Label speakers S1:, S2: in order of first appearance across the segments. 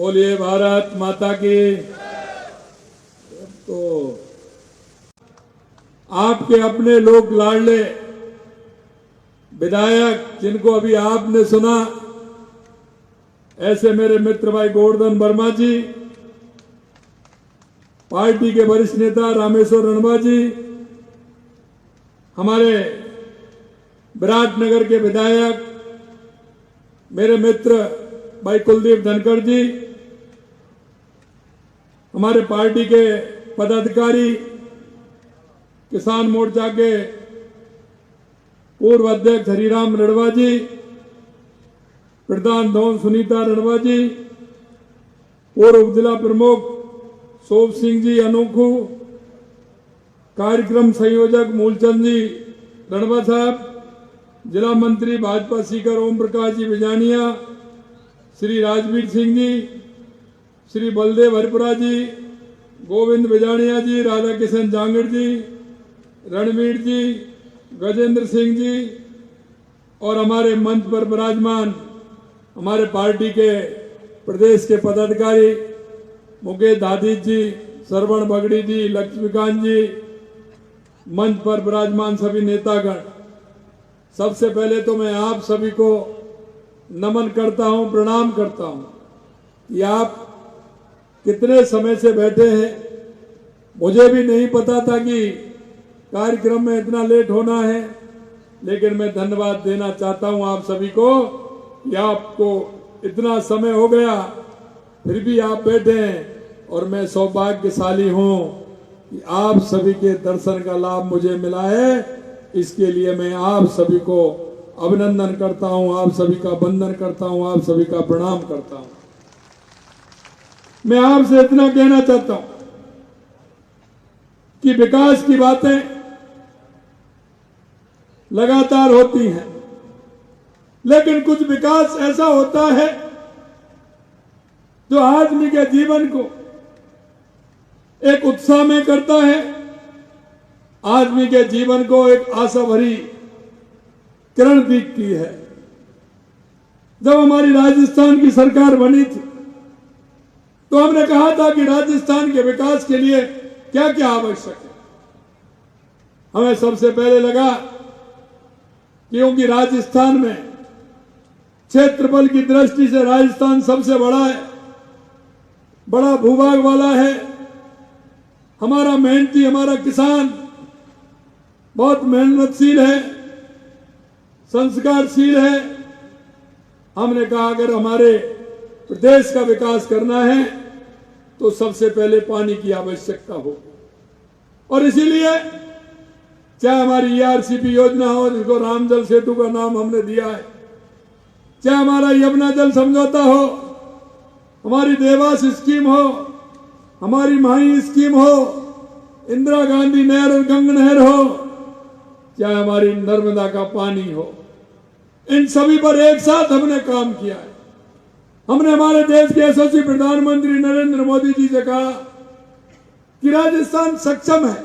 S1: बोलिए भारत माता की। तो आपके अपने लोग लाडले विधायक जिनको अभी आपने सुना, ऐसे मेरे मित्र भाई गोवर्धन वर्मा जी, पार्टी के वरिष्ठ नेता रामेश्वर रणवा जी, हमारे विराटनगर के विधायक मेरे मित्र भाई कुलदीप धनखड़ जी, हमारे पार्टी के पदाधिकारी, किसान मोर्चा के पूर्व अध्यक्ष हरिराम रणवा जी, प्रधान धौन सुनीता रणवा जी, पूर्व जिला प्रमुख सोप सिंह जी अनोखू, कार्यक्रम संयोजक मूलचंद जी रणवा साहब, जिला मंत्री भाजपा स्पीकर ओम प्रकाश जी बिजानिया, श्री राजवीर सिंह जी, श्री बलदेव हरिपुरा जी, गोविंद बिजानिया जी, राधा किशन जांगड़ जी, रणवीर जी, गजेंद्र सिंह जी और हमारे मंच पर विराजमान हमारे पार्टी के प्रदेश के पदाधिकारी मुकेश दादीज जी, श्रवण बगड़ी जी, लक्ष्मीकांत जी, मंच पर विराजमान सभी नेतागण, सबसे पहले तो मैं आप सभी को नमन करता हूं, प्रणाम करता हूं कि आप कितने समय से बैठे हैं। मुझे भी नहीं पता था कि कार्यक्रम में इतना लेट होना है, लेकिन मैं धन्यवाद देना चाहता हूं आप सभी को कि आपको इतना समय हो गया फिर भी आप बैठे हैं, और मैं सौभाग्यशाली हूं कि आप सभी के दर्शन का लाभ मुझे मिला है। इसके लिए मैं आप सभी को अभिनंदन करता हूं, आप सभी का वंदन करता हूं, आप सभी का प्रणाम करता हूं। मैं आपसे इतना कहना चाहता हूं कि विकास की बातें लगातार होती हैं, लेकिन कुछ विकास ऐसा होता है जो आदमी के जीवन को एक उत्साह में करता है, आदमी के जीवन को एक आशा भरी किरण दिखती है। जब हमारी राजस्थान की सरकार बनी थी तो हमने कहा था कि राजस्थान के विकास के लिए क्या क्या आवश्यक है। हमें सबसे पहले लगा क्योंकि राजस्थान में क्षेत्रफल की दृष्टि से राजस्थान सबसे बड़ा है, बड़ा भूभाग वाला है, हमारा मेहनती, हमारा किसान बहुत मेहनतशील है, संस्कारशील है। हमने कहा अगर हमारे प्रदेश का विकास करना है तो सबसे पहले पानी की आवश्यकता हो, और इसीलिए चाहे हमारी ERCP योजना हो जिसको राम जल सेतु का नाम हमने दिया है, चाहे हमारा यमुना जल समझौता हो, हमारी देवास स्कीम हो, हमारी माही स्कीम हो, इंदिरा गांधी नहर और गंगा नहर हो, चाहे हमारी नर्मदा का पानी हो, इन सभी पर एक साथ हमने काम किया है। हमने हमारे देश के यशस्वी प्रधानमंत्री नरेंद्र मोदी जी से कहा कि राजस्थान सक्षम है,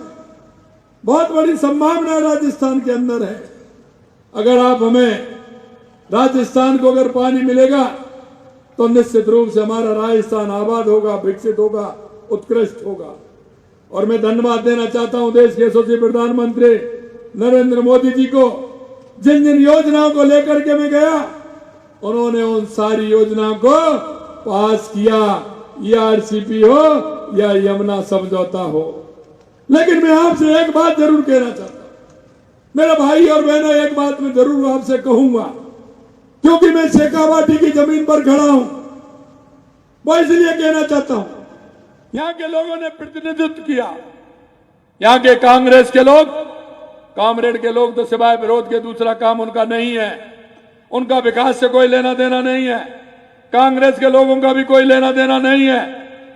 S1: बहुत बड़ी संभावना राजस्थान के अंदर है। अगर आप हमें राजस्थान को अगर पानी मिलेगा तो निश्चित रूप से हमारा राजस्थान आबाद होगा, विकसित होगा, उत्कृष्ट होगा। और मैं धन्यवाद देना चाहता हूं देश के यशस्वी प्रधानमंत्री नरेंद्र मोदी जी को, जिन जिन योजनाओं को लेकर के मैं गया उन्होंने उन सारी योजनाओं को पास किया, ERCP हो या यमुना समझौता हो। लेकिन मैं आपसे एक बात जरूर कहना चाहता हूं, मेरा भाई और बहनों, एक बात मैं जरूर आपसे कहूंगा, क्योंकि मैं शेखावाटी की जमीन पर खड़ा हूं, वो इसलिए कहना चाहता हूं, यहां के लोगों ने प्रतिनिधित्व किया, यहां के कांग्रेस के लोग, कामरेड के लोग तो सिवाय विरोध के दूसरा काम उनका नहीं है, उनका विकास से कोई लेना देना नहीं है। कांग्रेस के लोगों का भी कोई लेना देना नहीं है।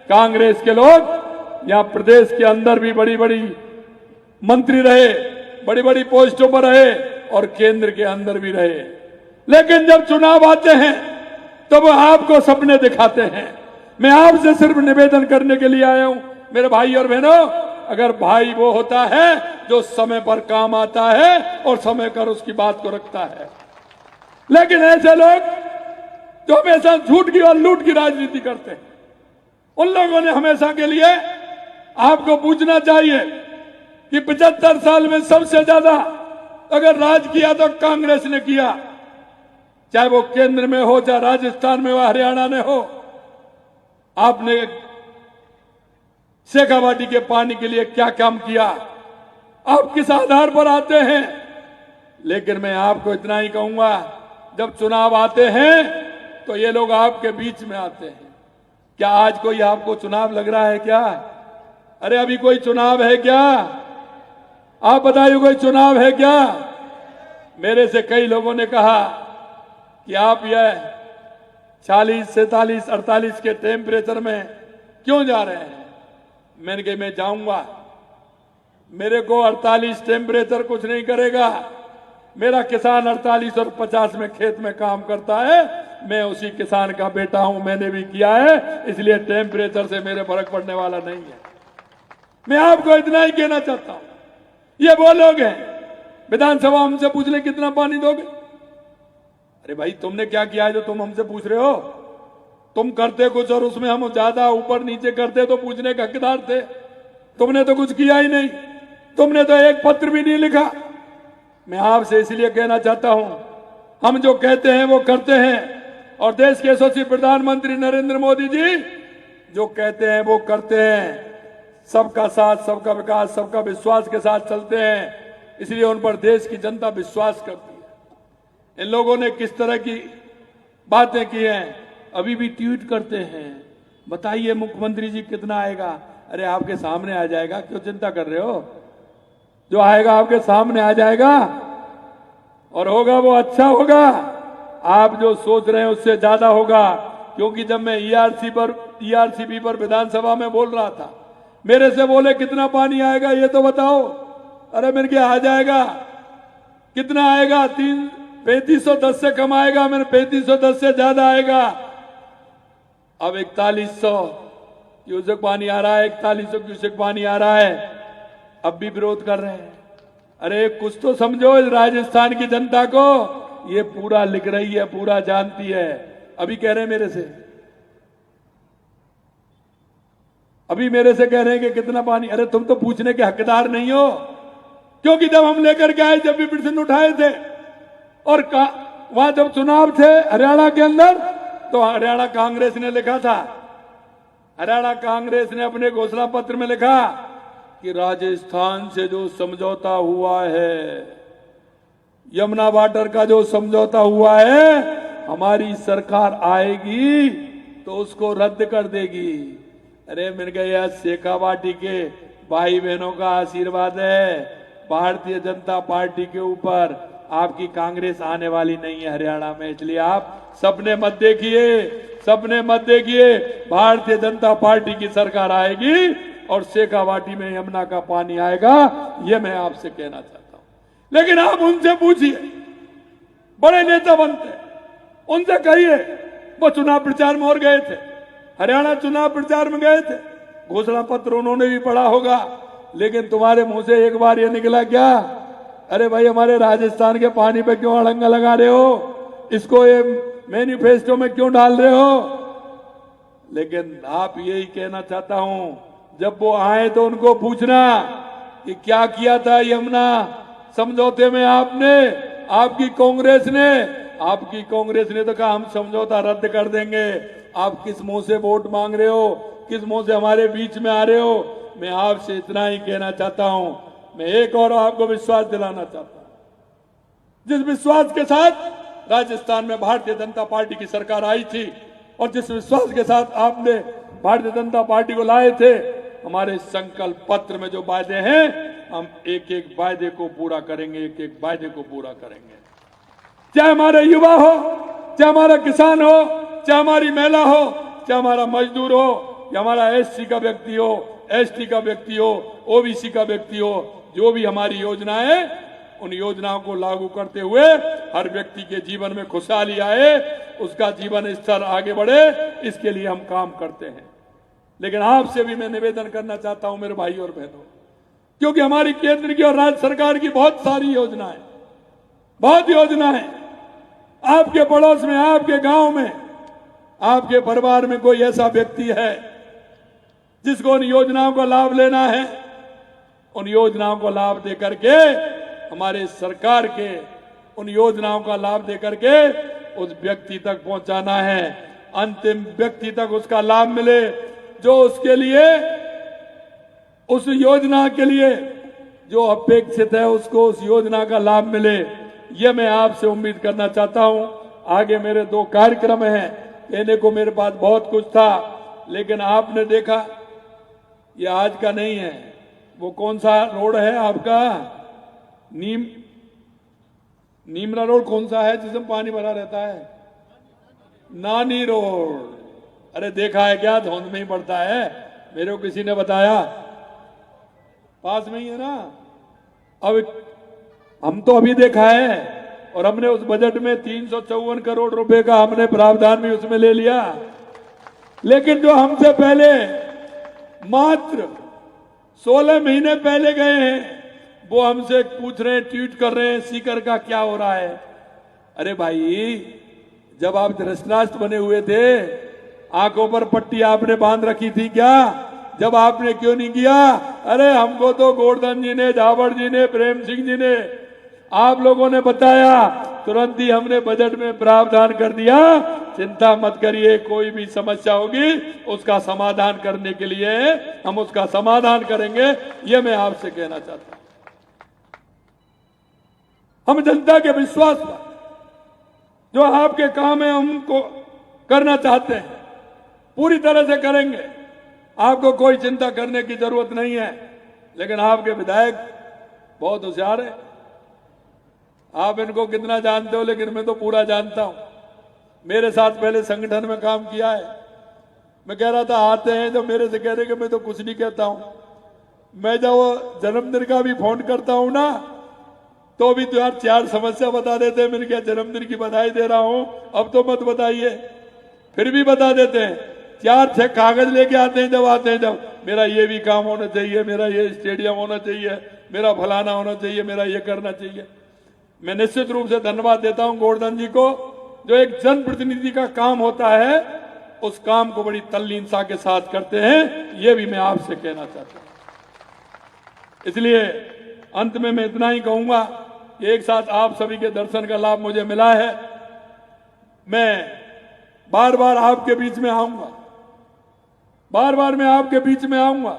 S1: कांग्रेस के लोग यहां प्रदेश के अंदर भी बड़ी बड़ी मंत्री रहे, बड़ी बड़ी पोस्टों पर रहे और केंद्र के अंदर भी रहे, लेकिन जब चुनाव आते हैं तो वो आपको सपने दिखाते हैं। मैं आपसे सिर्फ निवेदन करने के लिए आया हूं मेरे भाई और बहनों, अगर भाई वो होता है जो समय पर काम आता है और समय पर उसकी बात को रखता है, लेकिन ऐसे लोग जो हमेशा झूठ की और लूट की राजनीति करते हैं, उन लोगों ने हमेशा के लिए आपको पूछना चाहिए कि 75 साल में सबसे ज्यादा अगर राज किया तो कांग्रेस ने किया, चाहे वो केंद्र में हो, चाहे राजस्थान में हो, हरियाणा में हो। आपने शेखावाटी के पानी के लिए क्या काम किया, आप किस आधार पर आते हैं। लेकिन मैं आपको इतना ही कहूंगा, जब चुनाव आते हैं तो ये लोग आपके बीच में आते हैं। क्या आज कोई आपको चुनाव लग रहा है क्या? अरे अभी कोई चुनाव है क्या? आप बताइए, कोई चुनाव है क्या? मेरे से कई लोगों ने कहा कि आप यह 40, 47, 48 के टेम्परेचर में क्यों जा रहे हैं? मैंने कहा मैं जाऊंगा, मेरे को 48 टेम्परेचर कुछ नहीं करेगा। मेरा किसान 48 और 50 में खेत में काम करता है, मैं उसी किसान का बेटा हूं, मैंने भी किया है, इसलिए टेम्परेचर से मेरे फर्क पड़ने वाला नहीं है। मैं आपको इतना ही कहना चाहता हूं। ये वो लोग हैं, विधानसभा हमसे पूछ ले कितना पानी दोगे। अरे भाई, तुमने क्या किया है जो तुम हमसे पूछ रहे हो? तुम करते कुछ और उसमें हम ज्यादा ऊपर नीचे करते तो पूछने के हकदार थे। तुमने तो कुछ किया ही नहीं, तुमने तो एक पत्र भी नहीं लिखा। मैं आपसे इसलिए कहना चाहता हूं, हम जो कहते हैं वो करते हैं, और देश के यशस्वी प्रधानमंत्री नरेंद्र मोदी जी जो कहते हैं वो करते हैं। सबका साथ, सबका विकास, सबका विश्वास के साथ चलते हैं, इसलिए उन पर देश की जनता विश्वास करती है। इन लोगों ने किस तरह की बातें की हैं, अभी भी ट्वीट करते हैं, बताइए मुख्यमंत्री जी कितना आएगा। अरे आपके सामने आ जाएगा, क्यों चिंता कर रहे हो? जो आएगा आपके सामने आ जाएगा, और होगा वो अच्छा होगा। आप जो सोच रहे हैं उससे ज्यादा होगा। क्योंकि जब मैं ईआरसीबी पर विधानसभा में बोल रहा था, मेरे से बोले कितना पानी आएगा ये तो बताओ। अरे मेरे क्या आ जाएगा, कितना आएगा? 3510 से कम आएगा। मैंने 3510 से ज्यादा आएगा। अब 4100 क्यूसेक पानी आ रहा है, 4100 क्यूसेक पानी आ रहा है, अब भी विरोध कर रहे हैं। अरे कुछ तो समझो इस राजस्थान की जनता को, ये पूरा लिख रही है, पूरा जानती है। अभी कह रहे हैं मेरे से, अभी मेरे से कह रहे हैं कि कितना पानी। अरे तुम तो पूछने के हकदार नहीं हो, क्योंकि जब हम लेकर के आए, जब भी प्रश्न उठाए थे, और वहां जब चुनाव थे हरियाणा के अंदर, तो हरियाणा कांग्रेस ने लिखा था, हरियाणा कांग्रेस ने अपने घोषणा पत्र में लिखा कि राजस्थान से जो समझौता हुआ है, यमुना वाटर का जो समझौता हुआ है, हमारी सरकार आएगी तो उसको रद्द कर देगी। अरे मिल गया, शेखावाटी के भाई बहनों का आशीर्वाद है, भारतीय जनता पार्टी के ऊपर आपकी कांग्रेस आने वाली नहीं है हरियाणा में। इसलिए आप सपने मत देखिए, सपने मत देखिए। भारतीय जनता पार्टी की सरकार आएगी और शेखावाटी में यमुना का पानी आएगा, ये मैं आपसे कहना चाहता हूं। लेकिन आप उनसे पूछिए, बड़े नेता बनते, उनसे कहिए, वो चुनाव प्रचार में और गए थे, हरियाणा चुनाव प्रचार में गए थे, घोषणा पत्र उन्होंने भी पढ़ा होगा। लेकिन तुम्हारे मुंह से एक बार ये निकला क्या, अरे भाई हमारे राजस्थान के पानी पे क्यों अड़ंगा लगा रहे हो, इसको ये मैनिफेस्टो में क्यों डाल रहे हो? लेकिन आप यही कहना चाहता हूं, जब वो आए तो उनको पूछना कि क्या किया था यमुना समझौते में आपने, आपकी कांग्रेस ने तो कहा हम समझौता रद्द कर देंगे। आप किस मुंह से वोट मांग रहे हो, किस मुंह से हमारे बीच में आ रहे हो? मैं आपसे इतना ही कहना चाहता हूं। मैं एक और आपको विश्वास दिलाना चाहता हूं, जिस विश्वास के साथ राजस्थान में भारतीय जनता पार्टी की सरकार आई थी, और जिस विश्वास के साथ आपने भारतीय जनता पार्टी को लाए थे, हमारे संकल्प पत्र में जो वायदे हैं, हम एक एक वायदे को पूरा करेंगे, एक एक वायदे को पूरा करेंगे। चाहे हमारे युवा हो, चाहे हमारा किसान हो, चाहे हमारी महिला हो, चाहे हमारा मजदूर हो, या हमारा एससी का व्यक्ति हो, एसटी का व्यक्ति हो, ओबीसी का व्यक्ति हो, जो भी हमारी योजनाएं, उन योजनाओं को लागू करते हुए हर व्यक्ति के जीवन में खुशहाली आए, उसका जीवन स्तर आगे बढ़े, इसके लिए हम काम करते हैं। लेकिन आपसे भी मैं निवेदन करना चाहता हूं मेरे भाई और बहनों, क्योंकि हमारी केंद्र की और राज्य सरकार की बहुत सारी योजनाएं, बहुत योजनाएं, आपके पड़ोस में, आपके गांव में, आपके परिवार में कोई ऐसा व्यक्ति है जिसको उन योजनाओं का लाभ लेना है, उन योजनाओं को लाभ दे करके हमारे सरकार के उन योजनाओं का लाभ दे करके उस व्यक्ति तक पहुंचाना है, अंतिम व्यक्ति तक उसका लाभ मिले, जो उसके लिए, उस योजना के लिए जो अपेक्षित है उसको उस योजना का लाभ मिले। ये मैं आपसे उम्मीद करना चाहता हूं। आगे मेरे 2 कार्यक्रम हैं, कहने को मेरे पास बहुत कुछ था, लेकिन आपने देखा ये आज का नहीं है। वो कौन सा रोड है आपका? नीमरा रोड कौन सा है जिसमें पानी भरा रहता है? नानी रोड। अरे देखा है क्या? धुंध में ही पड़ता है, मेरे को किसी ने बताया, पास में ही है ना। अब हम तो अभी देखा है, और हमने उस बजट में 354 करोड़ रुपए का हमने प्रावधान भी उसमें ले लिया। लेकिन जो हमसे पहले मात्र 16 महीने पहले गए हैं, वो हमसे पूछ रहे हैं, ट्वीट कर रहे हैं, सीकर का क्या हो रहा है। अरे भाई, जब आप धृतराष्ट्र बने हुए थे, आंखों पर पट्टी आपने बांध रखी थी क्या? जब आपने क्यों नहीं किया? अरे हमको तो गोवर्धन जी ने, झावड़ जी ने, प्रेम सिंह जी ने, आप लोगों ने बताया, तुरंत ही हमने बजट में प्रावधान कर दिया। चिंता मत करिए, कोई भी समस्या होगी उसका समाधान करने के लिए हम उसका समाधान करेंगे। ये मैं आपसे कहना चाहता हूं। हम जनता के विश्वास पर जो आपके काम है उनको करना चाहते हैं, पूरी तरह से करेंगे। आपको कोई चिंता करने की जरूरत नहीं है। लेकिन आपके विधायक बहुत होशियार है। आप इनको कितना जानते हो, लेकिन मैं तो पूरा जानता हूं। मेरे साथ पहले संगठन में काम किया है। मैं कह रहा था, आते हैं जब मेरे से कह रहे कि मैं तो कुछ नहीं कहता हूं। मैं जब जन्मदिन का भी फोन करता हूं ना, तो भी तो यार 4 समस्या बता देते हैं। मैंने क्या जन्मदिन की बधाई दे रहा हूं, अब तो मत बताइए। फिर भी बता देते हैं, 4-6 कागज लेके आते हैं जब मेरा ये भी काम होना चाहिए, मेरा ये स्टेडियम होना चाहिए, मेरा फलाना होना चाहिए, मेरा ये करना चाहिए। मैं निश्चित रूप से धन्यवाद देता हूं गोवर्धन जी को, जो एक जनप्रतिनिधि का काम होता है उस काम को बड़ी तल्लीनता के साथ करते हैं। ये भी मैं आपसे कहना चाहता हूं। इसलिए अंत में मैं इतना ही कहूंगा, एक साथ आप सभी के दर्शन का लाभ मुझे मिला है। मैं बार बार आपके बीच में आऊंगा, बार बार मैं आपके बीच में आऊंगा।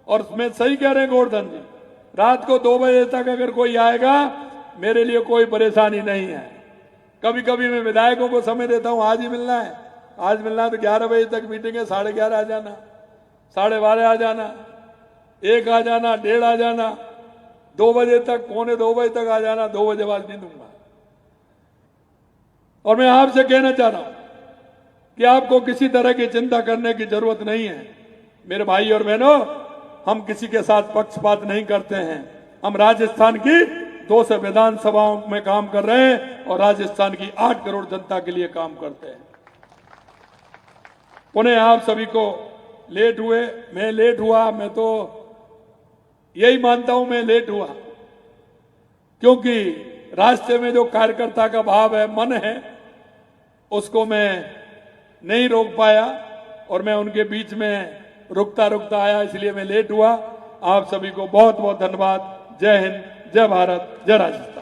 S1: और मैं सही कह रहे हैं गोवर्धन जी, रात को 2 बजे तक अगर कोई आएगा, मेरे लिए कोई परेशानी नहीं है। कभी कभी मैं विधायकों को समय देता हूं, आज ही मिलना है, आज मिलना है तो 11 बजे तक मीटिंग है, 11:30 आ जाना, 12:30 आ जाना, 1 आ जाना, 1:30 आ जाना, 2 बजे तक, 1:45 बजे तक आ जाना, 2 बजे बाद नहीं दूंगा। और मैं आपसे कहना चाह रहा हूं कि आपको किसी तरह की चिंता करने की जरूरत नहीं है। मेरे भाई और बहनों, हम किसी के साथ पक्षपात नहीं करते हैं। हम राजस्थान की 200 विधानसभाओं में काम कर रहे हैं और राजस्थान की 8 करोड़ जनता के लिए काम करते हैं। उन्हें आप सभी को लेट हुए, मैं लेट हुआ, मैं तो यही मानता हूं मैं लेट हुआ, क्योंकि रास्ते में जो कार्यकर्ता का भाव है, मन है, उसको मैं नहीं रोक पाया और मैं उनके बीच में रुकता रुकता आया, इसलिए मैं लेट हुआ। आप सभी को बहुत बहुत धन्यवाद। जय हिंद, जय भारत, जय राजस्थान।